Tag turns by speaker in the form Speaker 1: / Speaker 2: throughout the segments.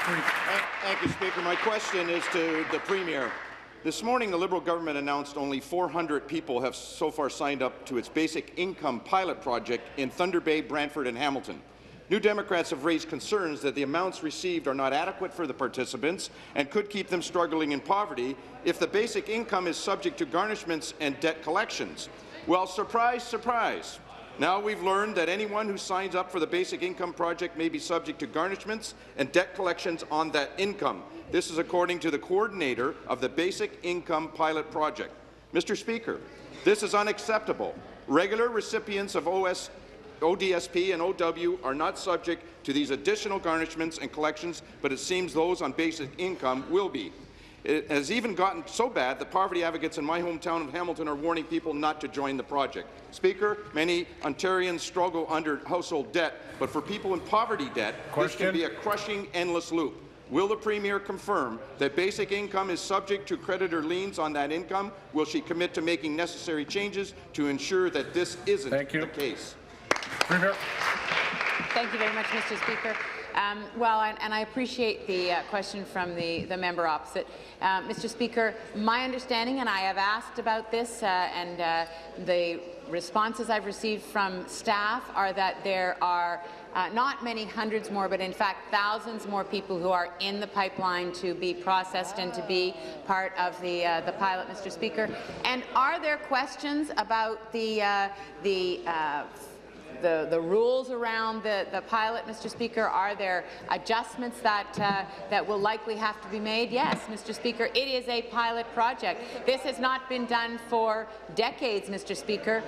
Speaker 1: brief.
Speaker 2: Thank you, Speaker. My question is to the Premier. This morning, the Liberal government announced only 400 people have so far signed up to its basic income pilot project in Thunder Bay, Brantford and Hamilton. New Democrats have raised concerns that the amounts received are not adequate for the participants and could keep them struggling in poverty if the basic income is subject to garnishments and debt collections. Well, surprise, surprise. Now we've learned that anyone who signs up for the basic income project may be subject to garnishments and debt collections on that income. This is according to the coordinator of the Basic Income Pilot Project. Mr. Speaker, this is unacceptable. Regular recipients of ODSP and OW are not subject to these additional garnishments and collections, but it seems those on basic income will be. It has even gotten so bad that poverty advocates in my hometown of Hamilton are warning people not to join the project. Speaker, many Ontarians struggle under household debt, but for people in poverty debt, this can be a crushing, endless loop. Will the Premier confirm that basic income is subject to creditor liens on that income? Will she commit to making necessary changes to ensure that this isn't the case?
Speaker 1: Premier.
Speaker 3: Thank you very much, Mr. Speaker. And I appreciate the question from the member opposite. Mr. Speaker, my understanding, and I have asked about this, and the responses I've received from staff are that there are not many hundreds more, but in fact thousands more people who are in the pipeline to be processed and to be part of the pilot, Mr. Speaker. And are there questions about the rules around the pilot, Mr. Speaker? Are there adjustments that will likely have to be made? Yes, Mr. Speaker, it is a pilot project. This has not been done for decades, Mr. Speaker.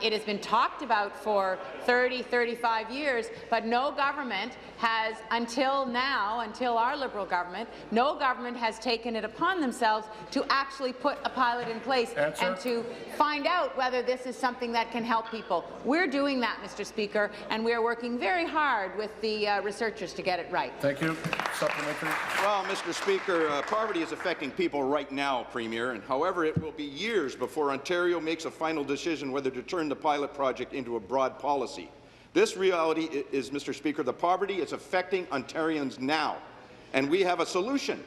Speaker 3: It has been talked about for 30, 35 years, but no government has, until now, until our Liberal government, no government has taken it upon themselves to actually put a pilot in place and to find out whether this is something that can help people. We're doing that, Mr. Speaker, and we are working very hard with the researchers to get it right.
Speaker 1: Thank you. Supplementary.
Speaker 2: Well, Mr. Speaker, poverty is affecting people right now, Premier, and however, it will be years before Ontario makes a final decision whether to turn the pilot project into a broad policy. This reality is, Mr. Speaker, the poverty is affecting Ontarians now, and we have a solution.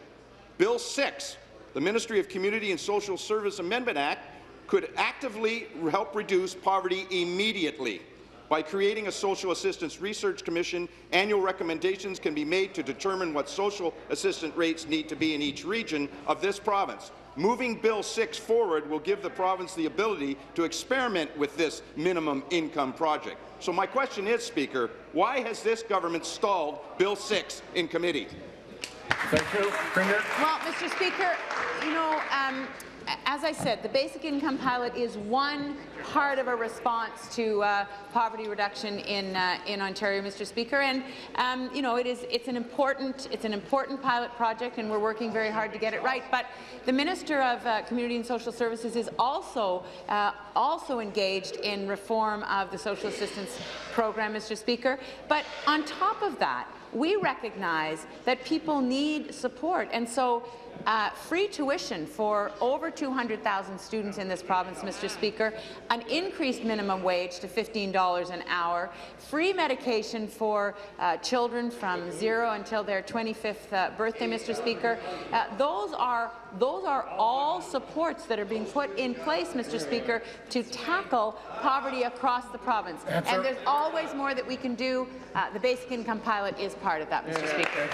Speaker 2: Bill 6, the Ministry of Community and Social Service Amendment Act, could actively help reduce poverty immediately. By creating a Social Assistance Research Commission, annual recommendations can be made to determine what social assistance rates need to be in each region of this province. Moving Bill 6 forward will give the province the ability to experiment with this minimum income project. So my question is, Speaker, why has this government stalled Bill 6 in committee?
Speaker 1: Thank you. Premier.
Speaker 3: Well, Mr. Speaker, you know, as I said, the basic income pilot is one part of a response to poverty reduction in Ontario, Mr. Speaker, and you know, it's an important pilot project, and we're working very hard to get it right. But the Minister of Community and Social Services is also engaged in reform of the social assistance program, Mr. Speaker. But on top of that, we recognize that people need support, and so free tuition for over 200,000 students in this province, Mr. Speaker, an increased minimum wage to $15 an hour, free medication for children from 0 until their 25th birthday, Mr. Speaker. Those are all supports that are being put in place, Mr. Speaker, to tackle poverty across the province. And there's always more that we can do. The basic income pilot is part of that, Mr. Speaker.